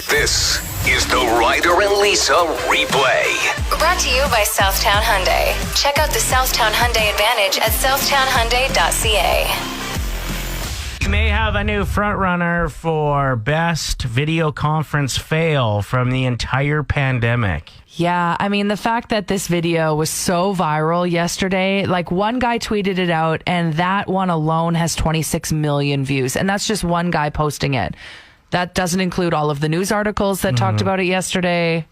This is the Ryder and Lisa replay. Brought to you by Southtown Hyundai. Check out the Southtown Hyundai Advantage at southtownhyundai.ca. We may have a new frontrunner for best video conference fail from the entire pandemic. Yeah, I mean, the fact that this video was so viral yesterday, like one guy tweeted it out and that one alone has 26 million views. And that's just one guy posting it. That doesn't include all of the news articles that talked about it yesterday.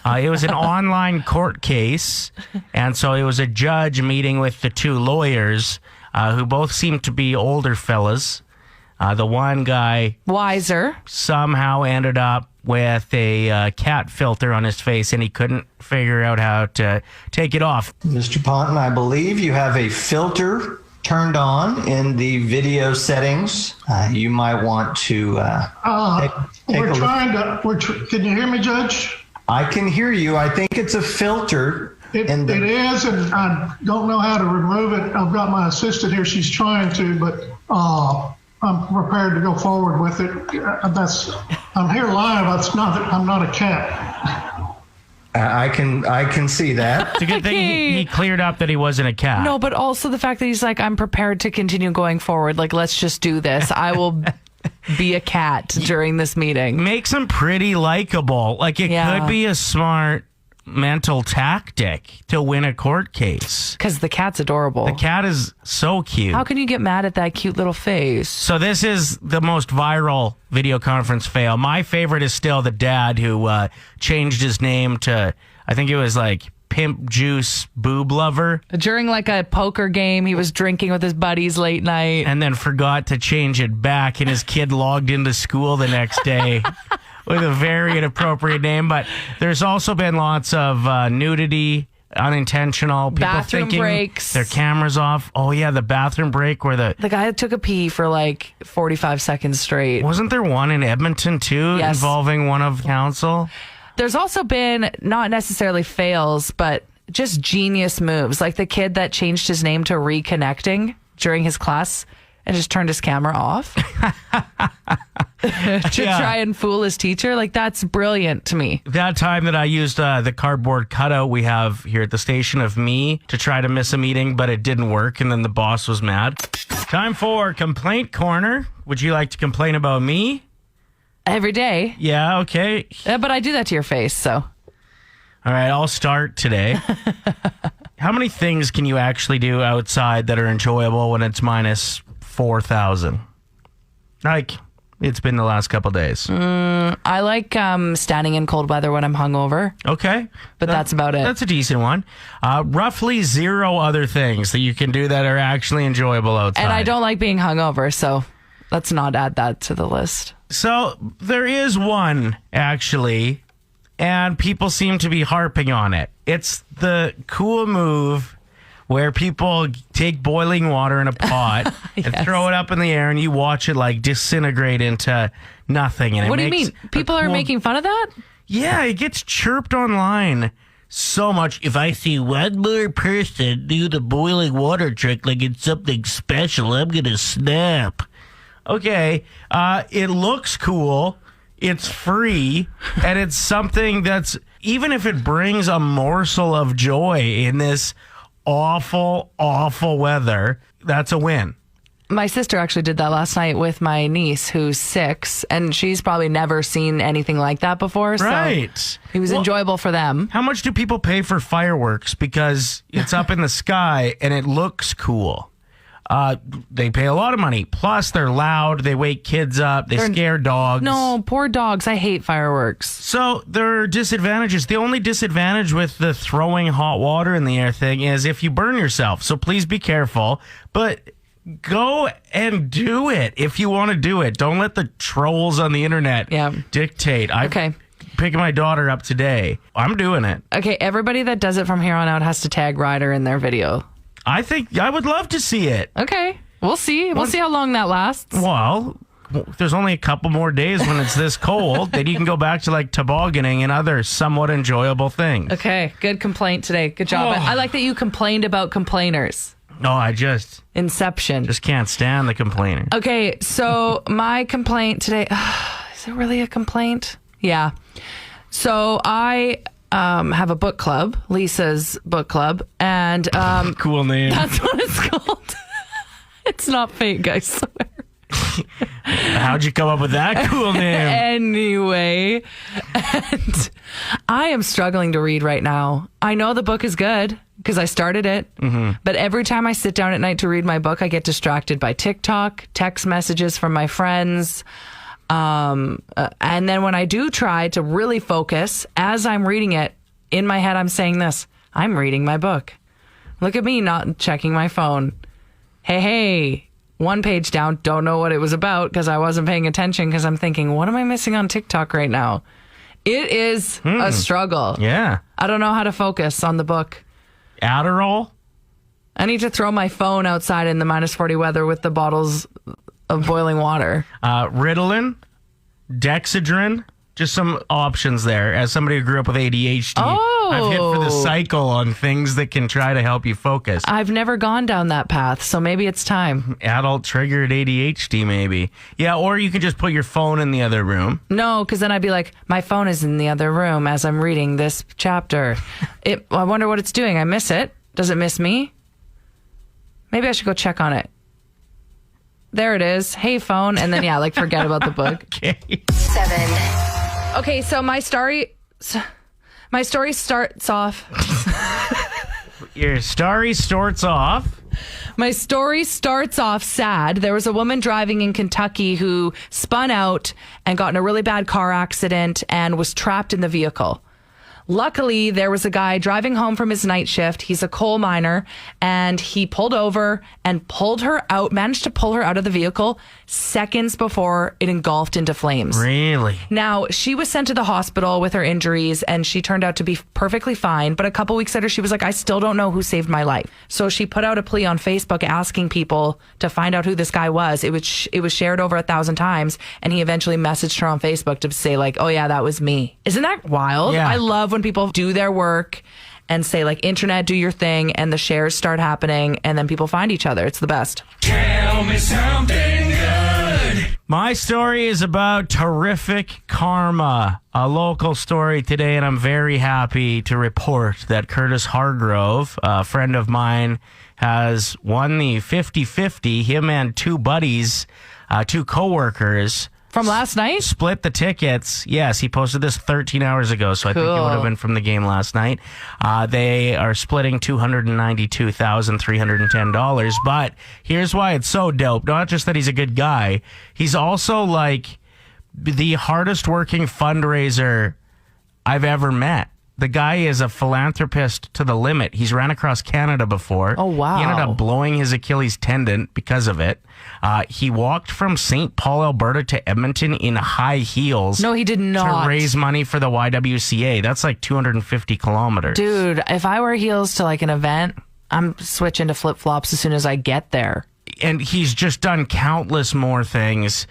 It was an online court case. And so it was a judge meeting with the two lawyers who both seemed to be older fellas. The one guy Wiser somehow ended up with a cat filter on his face, and he couldn't figure out how to take it off. Mr. Ponton, I believe you have a filter turned on in the video settings. You might want to take a look. Can you hear me, Judge? I can hear you. I think it's a filter. It is, and I don't know how to remove it. I've got my assistant here. She's trying to, but I'm prepared to go forward with it. I'm here live. I'm not a cat. I can see that. It's a good thing he cleared up that he wasn't a cat. No, but also the fact that he's like, I'm prepared to continue going forward. Like, let's just do this. I will be a cat during this meeting. Makes him pretty likable. Like, it could be a smart mental tactic to win a court case. Because the cat's adorable. The cat is so cute. How can you get mad at that cute little face? So this is the most viral video conference fail. My favorite is still the dad who changed his name to, I think it was like Pimp Juice Boob Lover. During like a poker game, he was drinking with his buddies late night. And then forgot to change it back, and his kid logged into school the next day with a very inappropriate name. But there's also been lots of nudity, unintentional, people bathroom thinking breaks, their cameras off. Oh yeah, the bathroom break where the guy took a pee for like 45 seconds straight. Wasn't there one in Edmonton too, involving one of council? There's also been not necessarily fails, but just genius moves, like the kid that changed his name to Reconnecting during his class and just turned his camera off to try and fool his teacher. Like, that's brilliant to me. That time that I used the cardboard cutout we have here at the station of me to try to miss a meeting, but it didn't work, and then the boss was mad. Time for Complaint Corner. Would you like to complain about me? Every day. Yeah, okay. But I do that to your face, so. All right, I'll start today. How many things can you actually do outside that are enjoyable when it's minus 4,000? Like, it's been the last couple days. I like standing in cold weather when I'm hungover. Okay. But that's about it. That's a decent one. Roughly 0 other things that you can do that are actually enjoyable outside. And I don't like being hungover, so let's not add that to the list. So there is one, actually, and people seem to be harping on it. It's the cool move where people take boiling water in a pot and throw it up in the air, and you watch it like disintegrate into nothing. And what do you mean? People are making fun of that? Yeah, it gets chirped online so much. If I see one more person do the boiling water trick like it's something special, I'm going to snap. Okay, it looks cool, it's free, and it's something that's, even if it brings a morsel of joy in this awful, awful weather, that's a win. My sister actually did that last night with my niece, who's 6, and she's probably never seen anything like that before. Right. So it was enjoyable for them. How much do people pay for fireworks? Because it's up in the sky and it looks cool. They pay a lot of money. Plus, they're loud. They wake kids up. They scare dogs. No, poor dogs. I hate fireworks. So there are disadvantages. The only disadvantage with the throwing hot water in the air thing is if you burn yourself. So please be careful. But go and do it if you want to do it. Don't let the trolls on the internet dictate. Okay. Picking my daughter up today. I'm doing it. Okay, everybody that does it from here on out has to tag Ryder in their video. I think I would love to see it. Okay, we'll see. We'll see how long that lasts. Well, there's only a couple more days when it's this cold. Then you can go back to like tobogganing and other somewhat enjoyable things. Okay, good complaint today. Good job. I like that you complained about complainers. No, I just Inception. Just can't stand the complainer. Okay, so my complaint today, is it really a complaint? Yeah. So I have a book club, Lisa's book club, and Cool name. that's what it's called. It's not fake, I swear. How'd you come up with that cool name? Anyway, and I am struggling to read right now. I know the book is good because I started it, but every time I sit down at night to read my book, I get distracted by TikTok, text messages from my friends. And then when I do try to really focus as I'm reading it, in my head, I'm saying this: I'm reading my book. Look at me not checking my phone. Hey. One page down, don't know what it was about because I wasn't paying attention because I'm thinking, what am I missing on TikTok right now? It is a struggle. Yeah. I don't know how to focus on the book. Adderall? I need to throw my phone outside in the -40 weather with the bottles of boiling water. Ritalin? Dexedrine? Just some options there. As somebody who grew up with ADHD, I've hit for the cycle on things that can try to help you focus. I've never gone down that path, so maybe it's time. Adult triggered ADHD, maybe. Yeah, or you can just put your phone in the other room. No, because then I'd be like, my phone is in the other room as I'm reading this chapter. I wonder what it's doing. I miss it. Does it miss me? Maybe I should go check on it. There it is. Hey, phone. And then, forget about the book. Okay. 7. Okay, so my story starts off. Your story starts off. My story starts off sad. There was a woman driving in Kentucky who spun out and got in a really bad car accident and was trapped in the vehicle. Luckily, there was a guy driving home from his night shift. He's a coal miner, and he pulled over and managed to pull her out of the vehicle seconds before it engulfed into flames. Really? Now, she was sent to the hospital with her injuries, and she turned out to be perfectly fine. But a couple weeks later, she was like, I still don't know who saved my life. So she put out a plea on Facebook asking people to find out who this guy was. It was shared over 1,000 times, and he eventually messaged her on Facebook to say, like, oh, yeah, that was me. Isn't that wild? Yeah. I love when people do their work and say, like, internet, do your thing, and the shares start happening, and then people find each other. It's the best. Tell me something good. My story is about terrific karma, a local story today, and I'm very happy to report that Curtis Hargrove, a friend of mine, has won the 50-50. Him and two buddies, two coworkers, From last night? split the tickets. Yes, he posted this 13 hours ago, so I think it would have been from the game last night. They are splitting $292,310. But here's why it's so dope. Not just that he's a good guy, he's also like the hardest working fundraiser I've ever met. The guy is a philanthropist to the limit. He's ran across Canada before. Oh, wow. He ended up blowing his Achilles tendon because of it. He walked from St. Paul, Alberta to Edmonton in high heels. No, he did not. To raise money for the YWCA. That's like 250 kilometers. Dude, if I wear heels to like an event, I'm switching to flip-flops as soon as I get there. And he's just done countless more things.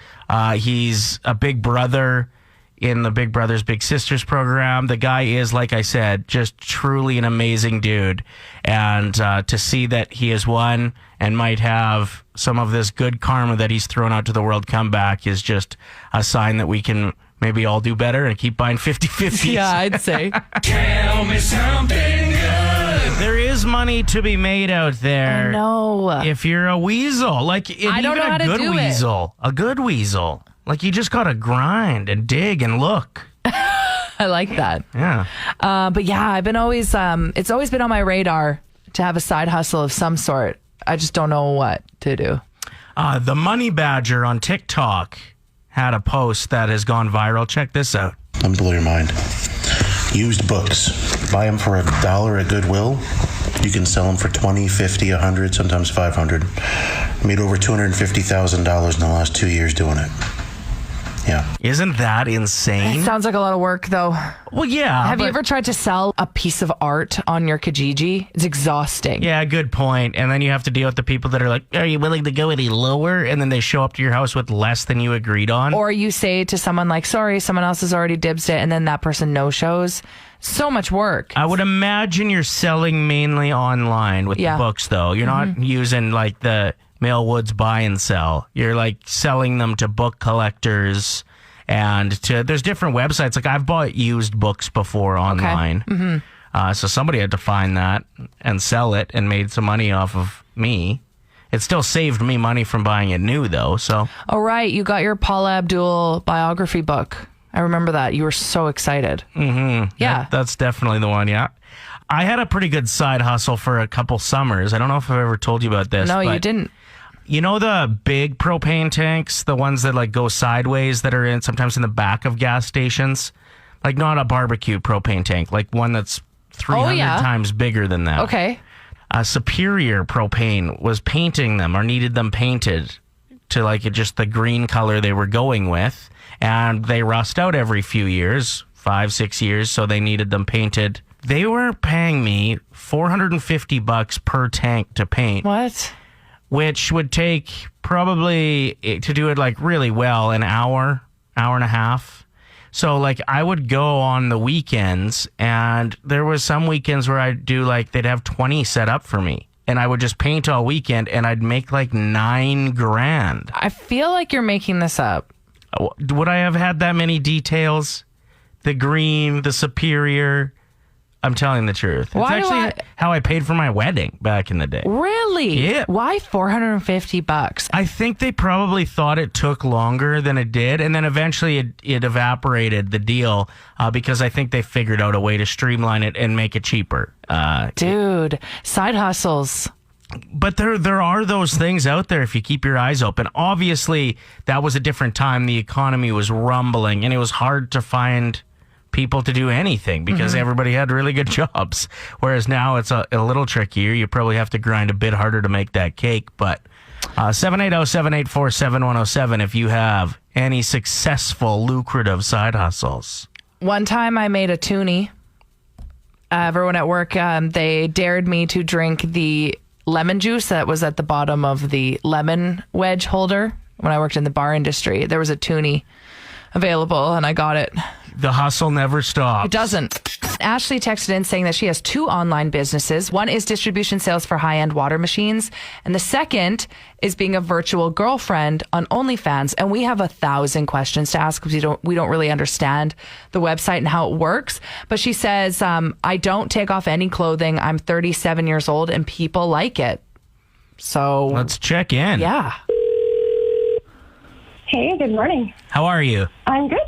He's a big brother in the Big Brothers Big Sisters program. The guy is, like I said, just truly an amazing dude. And to see that he has won and might have some of this good karma that he's thrown out to the world come back is just a sign that we can maybe all do better and keep buying 50-50s. Yeah, I'd say. Tell me something good. There is money to be made out there. No. If you're a weasel. Like, I don't know how to do it. weasel. A good weasel. Like, you just got to grind and dig and look. I like that. Yeah. But yeah, I've been always, it's always been on my radar to have a side hustle of some sort. I just don't know what to do. The Money Badger on TikTok had a post that has gone viral. Check this out. Let me blow your mind. Used books. Buy them for $1 at Goodwill. You can sell them for $20, $50, $100, sometimes $500. Made over $250,000 in the last 2 years doing it. Yeah. Isn't that insane? It sounds like a lot of work, though. Well, yeah. Have you but- ever tried to sell a piece of art on your Kijiji? It's exhausting. Yeah, good point. And then you have to deal with the people that are like, are you willing to go any lower? And then they show up to your house with less than you agreed on. Or you say to someone like, sorry, someone else has already dibsed it, and then that person no-shows. So much work. I would imagine you're selling mainly online with the books, though. You're not using like the Mail Woods buy and sell. You're like selling them to book collectors And there's different websites. Like I've bought used books before online. So somebody had to find that and sell it and made some money off of me. It still saved me money from buying it new, though. So. Oh, right. You got your Paula Abdul biography book. I remember that. You were so excited. Mm-hmm. Yeah. That's definitely the one, yeah. I had a pretty good side hustle for a couple summers. I don't know if I've ever told you about this. No, you didn't. You know the big propane tanks, the ones that like go sideways that are sometimes in the back of gas stations? Like not a barbecue propane tank, like one that's 300 times bigger than that. Okay. Superior Propane was painting them or needed them painted to like just the green color they were going with. And they rust out every few years, 5-6 years. So they needed them painted. They were paying me $450 per tank to paint. What? Which would take probably, to do it like really well, an hour and a half. So like I would go on the weekends, and there was some weekends where I'd do like, they'd have 20 set up for me, and I would just paint all weekend, and I'd make like $9,000. I feel like you're making this up. Would I have had that many details? The green, the Superior. I'm telling the truth. Why it's actually how I paid for my wedding back in the day. Really? Yeah. Why $450? I think they probably thought it took longer than it did, and then eventually it evaporated, the deal, because I think they figured out a way to streamline it and make it cheaper. Dude, side hustles. But there are those things out there if you keep your eyes open. Obviously, that was a different time. The economy was rumbling, and it was hard to find people to do anything because everybody had really good jobs. Whereas now it's a little trickier. You probably have to grind a bit harder to make that cake. But 780-784-7107 if you have any successful, lucrative side hustles. One time I made a toonie. Everyone at work, they dared me to drink the lemon juice that was at the bottom of the lemon wedge holder. When I worked in the bar industry, there was a toonie available, and I got it. The hustle never stops. It doesn't. Ashley texted in saying that she has 2 online businesses. One is distribution sales for high-end water machines, and the second is being a virtual girlfriend on OnlyFans. And we have 1,000 questions to ask because we don't really understand the website and how it works. But she says, I don't take off any clothing. I'm 37 years old, and people like it. So let's check in. Yeah. Hey, good morning. How are you? I'm good.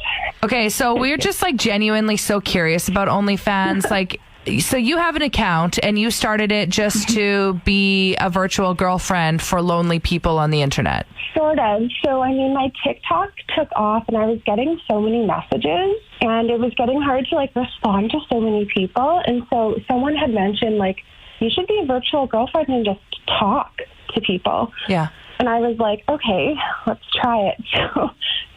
Okay, so we're just like genuinely so curious about OnlyFans. Like, so you have an account and you started it just to be a virtual girlfriend for lonely people on the internet. Sort of. So, I mean, my TikTok took off and I was getting so many messages and it was getting hard to like respond to so many people. And so someone had mentioned like, you should be a virtual girlfriend and just talk to people. Yeah. And I was like, okay, let's try it.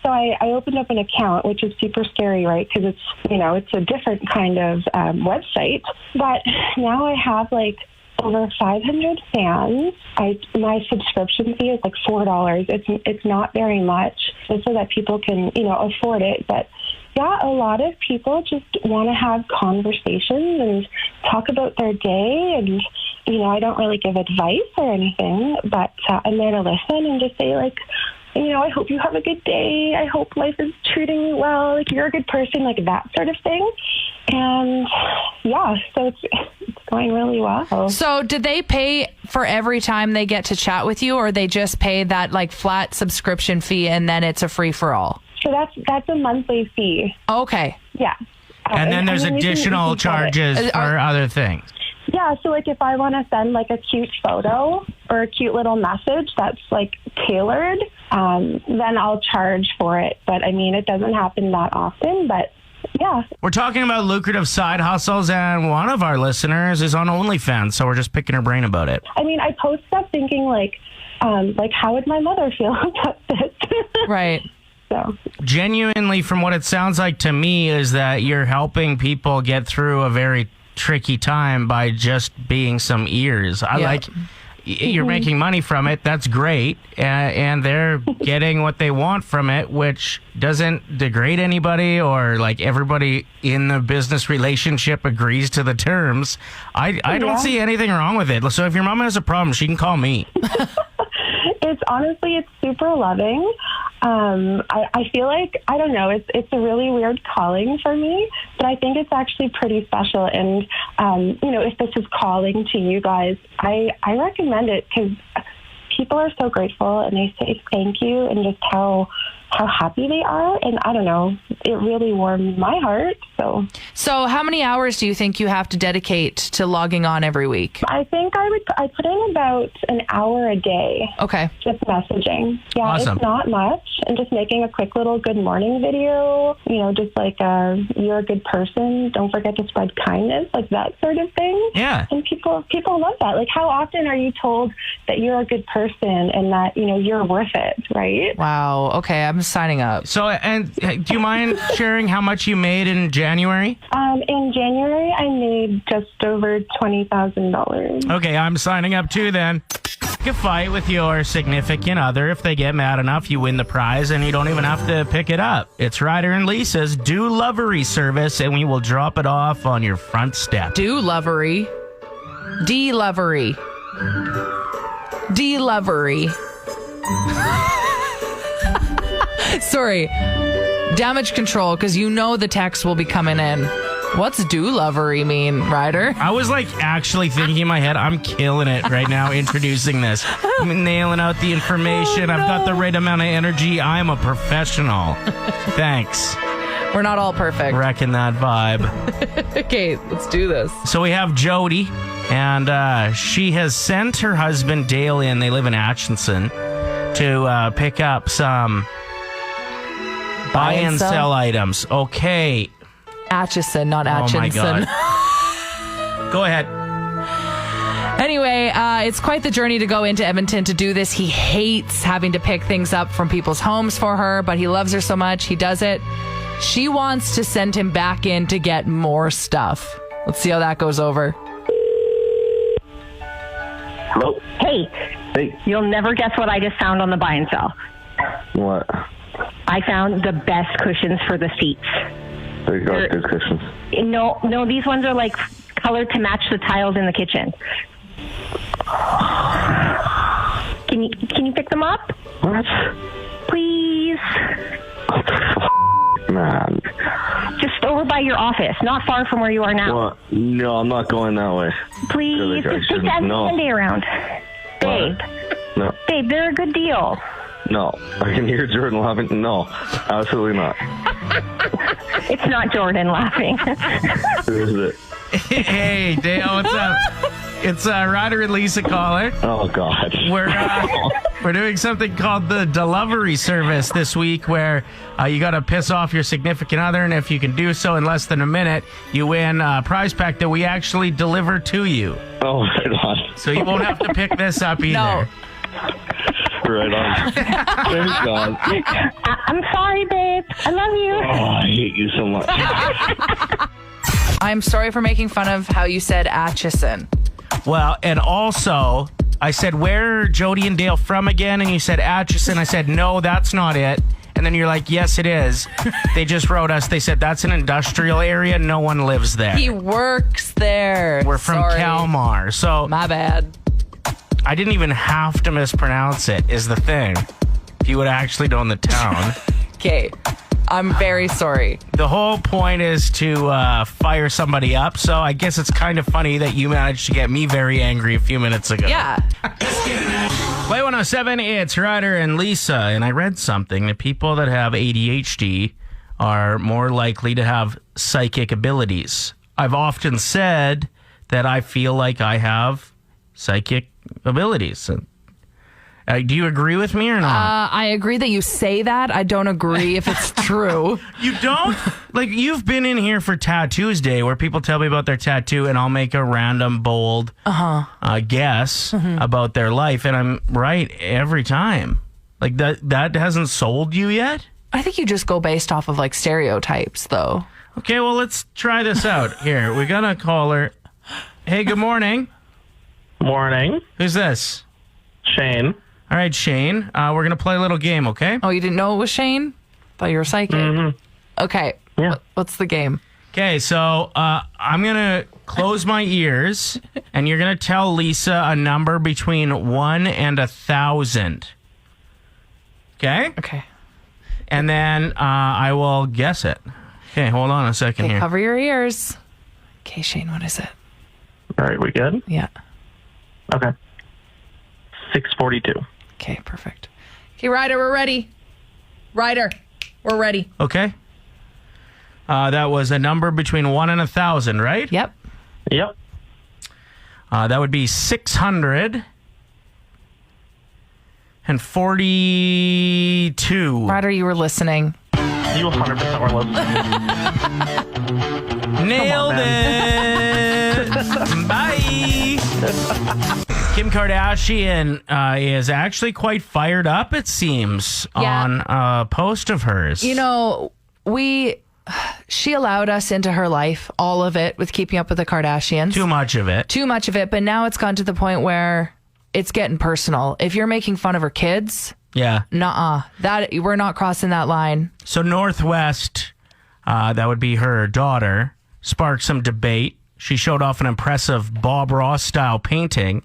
So I opened up an account, which is super scary, right? Because it's, it's a different kind of website. But now I have like over 500 fans. My subscription fee is like $4. It's not very much, just so that people can, afford it. But yeah, a lot of people just want to have conversations and talk about their day. And, I don't really give advice or anything, but I'm there to listen and just say, like, I hope you have a good day. I hope life is treating you well. Like, you're a good person, like that sort of thing. And yeah, so it's going really well. So did they pay for every time they get to chat with you, or they just pay that like flat subscription fee and then it's a free for all? So that's a monthly fee. Okay. Yeah. And then there's additional charges for other things. Yeah, so like if I want to send like a cute photo or a cute little message that's like tailored, then I'll charge for it. But I mean, it doesn't happen that often, but yeah. We're talking about lucrative side hustles, and one of our listeners is on OnlyFans, so we're just picking her brain about it. I mean, I post stuff thinking like how would my mother feel about this? Right. So. Genuinely, from what it sounds like to me, is that you're helping people get through a very tricky time by just being some ears. You're making money from it. That's great. And they're getting what they want from it, which doesn't degrade anybody, or like everybody in the business relationship agrees to the terms. I don't see anything wrong with it. So if your mom has a problem, she can call me. It's super loving. I feel like, I don't know, it's a really weird calling for me, but I think it's actually pretty special. And, if this is calling to you guys, I recommend it because people are so grateful and they say thank you and just how happy they are. And I don't know, it really warmed my heart. So how many hours do you think you have to dedicate to logging on every week? I think I put in about an hour a day. Okay. Just messaging. Yeah, Awesome. It's not much. And just making a quick little good morning video, just like you're a good person. Don't forget to spread kindness, like that sort of thing. Yeah. And people love that. Like, how often are you told that you're a good person and that, you're worth it, right? Wow. Okay, I'm signing up. So, and do you mind sharing how much you made in January? In January, I made just over $20,000. Okay, I'm signing up too then. Pick a fight with your significant other. If they get mad enough, you win the prize and you don't even have to pick it up. It's Ryder and Lisa's DeLOVEry service, and we will drop it off on your front step. DeLOVEry. DeLOVEry. DeLOVEry. Sorry. Damage control, because the text will be coming in. What's DeLOVEry mean, Ryder? I was actually thinking in my head, I'm killing it right now introducing this. I'm nailing out the information. I've got the right amount of energy. I'm a professional. Thanks. We're not all perfect. Wrecking that vibe. Okay, let's do this. So we have Jody, and she has sent her husband Dale in. They live in Atchison to pick up some buy and sell items. Okay. Atchison, not Atchison. Oh my God. Go ahead. Anyway, it's quite the journey to go into Edmonton to do this. He hates having to pick things up from people's homes for her, but he loves her so much, he does it. She wants to send him back in to get more stuff. Let's see how that goes over. Hello? Hey, Hey, you'll never guess what I just found on the buy and sell. what? I found the best cushions for the seats. They got good cushions. No, these ones are like colored to match the tiles in the kitchen. Can you pick them up? What? Please? What the f***, man? Just over by your office, not far from where you are now. What? No, I'm not going that way. Please, Really, I just take shouldn't. that No. Sunday around. Babe, No. babe, they're a good deal. No. I can hear Jordan laughing. No. Absolutely not. It's not Jordan laughing. Who is it? Hey, Dale, what's up? It's Ryder and Lisa caller. Oh, God. We're doing something called the DeLOVEry service this week, where you got to piss off your significant other, and if you can do so in less than a minute, you win a prize pack that we actually deliver to you. Oh, right on. So you won't have to pick this up either. No. Right on. Thank God. I'm sorry, babe. I love you. Oh, I hate you so much. I'm sorry for making fun of how you said Atchison. Well, and also, I said, where are Jody and Dale from again? And you said Atchison. I said, no, that's not it. And then you're like, yes, it is. They just wrote us. They said, that's an industrial area. No one lives there. He works there. We're from Sorry. Kalmar. So My bad. I didn't even have to mispronounce it, is the thing. If you would have actually known the town. Okay. I'm very sorry. The whole point is to fire somebody up. So I guess it's kind of funny that you managed to get me very angry a few minutes ago. Yeah. Play 107, it's Ryder and Lisa. And I read something that people that have ADHD are more likely to have psychic abilities. I've often said that I feel like I have psychic abilities. Do you agree with me or not? I agree that you say that. I don't agree if it's true. You don't? Like, you've been in here for Tattoos Day where people tell me about their tattoo and I'll make a random, bold guess about their life, and I'm right every time. Like, that hasn't sold you yet? I think you just go based off of like stereotypes, though. Okay, well, let's try this out. Here, we got a caller. Hey, good morning. Morning. Who's this? Shane. All right, Shane. We're going to play a little game, okay? Oh, you didn't know it was Shane? Thought you were psychic. Mm-hmm. Okay. Yeah. What's the game? Okay, so I'm going to close my ears, and you're going to tell Lisa a number between 1 and 1,000. Okay? Okay. And then I will guess it. Okay, hold on a second Okay, here. cover your ears. Okay, Shane, what is it? All right, we good? Yeah. Okay. 642. Okay, perfect. Okay, Ryder, we're ready. Ryder, we're ready. Okay. That was a number between 1 and 1,000, right? Yep. Yep. That would be 642. Ryder, you were listening. You 100% were listening. Nailed it. Bye. Kim Kardashian is actually quite fired up, it seems, Yeah. on a post of hers. You know, she allowed us into her life, all of it, with Keeping Up with the Kardashians. Too much of it. Too much of it, but now it's gone to the point where it's getting personal. If you're making fun of her kids, Yeah. nuh-uh. We're not crossing that line. So Northwest, that would be her daughter, sparked some debate. She showed off an impressive Bob Ross-style painting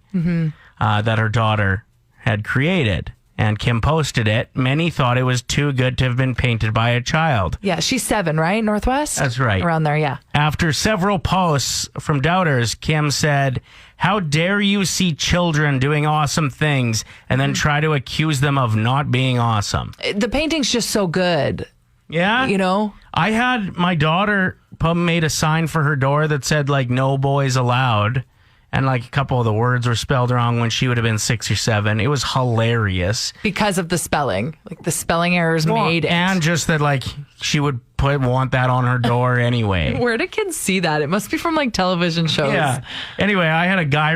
that her daughter had created. And Kim posted it. Many thought it was too good to have been painted by a child. Yeah, she's 7, right? Northwest? That's right. Around there, yeah. After several posts from doubters, Kim said, "How dare you see children doing awesome things and then try to accuse them of not being awesome?" The painting's just so good. Yeah? You know? I had my daughter made a sign for her door that said, like, "No boys allowed." And, like, a couple of the words were spelled wrong when she would have been 6 or 7. It was hilarious. Because of the spelling. Like, the spelling errors made it. And just that, like, she would want that on her door anyway. Where do kids see that? It must be from, like, television shows. Yeah. Anyway, I had a guy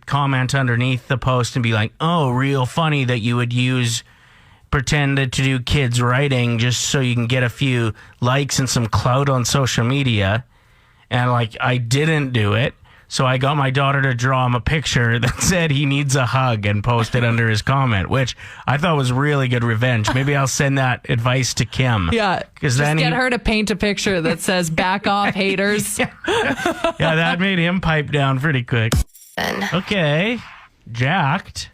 comment underneath the post and be like, "Oh, real funny that you would pretend to do kids writing just so you can get a few likes and some clout on social media." And, like, I didn't do it. So I got my daughter to draw him a picture that said he needs a hug and post it under his comment, which I thought was really good revenge. Maybe I'll send that advice to Kim. Yeah. Just get her to paint a picture that says "back off, haters." Yeah, that made him pipe down pretty quick. Okay. Jacked.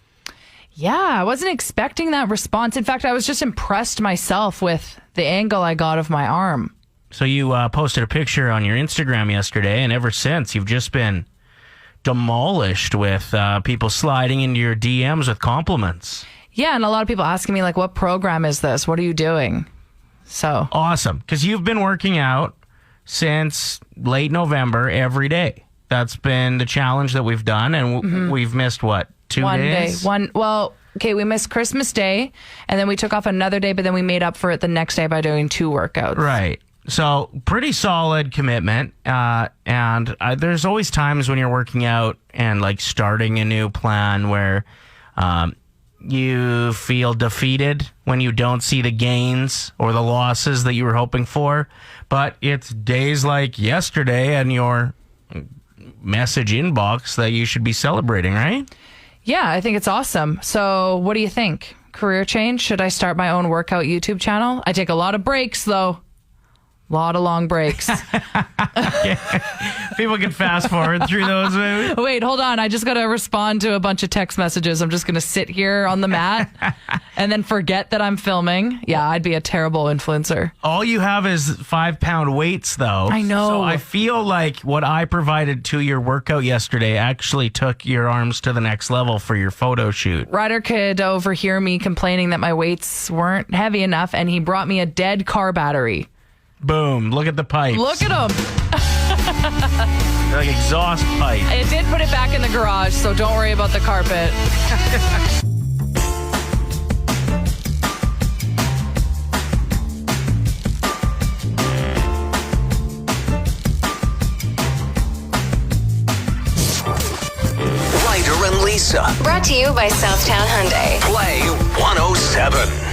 Yeah, I wasn't expecting that response. In fact, I was just impressed myself with the angle I got of my arm. So you posted a picture on your Instagram yesterday, and ever since, you've just been demolished with people sliding into your DMs with compliments. Yeah, and a lot of people asking me, like, what program is this? What are you doing? So awesome, because you've been working out since late November every day. That's been the challenge that we've done, and we've missed, what, 2 days? Okay, we missed Christmas Day, and then we took off another day, but then we made up for it the next day by doing 2 workouts. Right. So pretty solid commitment. And there's always times when you're working out and, like, starting a new plan where you feel defeated when you don't see the gains or the losses that you were hoping for. But it's days like yesterday and your message inbox that you should be celebrating, right? Yeah, I think it's awesome. So what do you think? Career change? Should I start my own workout YouTube channel? I take a lot of breaks, though. A lot of long breaks. People can fast forward through those. Maybe. Wait, hold on. I just got to respond to a bunch of text messages. I'm just going to sit here on the mat and then forget that I'm filming. Yeah, I'd be a terrible influencer. All you have is 5-pound weights, though. I know. So I feel like what I provided to your workout yesterday actually took your arms to the next level for your photo shoot. Ryder could overhear me complaining that my weights weren't heavy enough, and he brought me a dead car battery. Boom. Look at the pipes. Look at them. They're like exhaust pipe. I did put it back in the garage, so don't worry about the carpet. Ryder and Lisa. Brought to you by Southtown Hyundai. Play 107.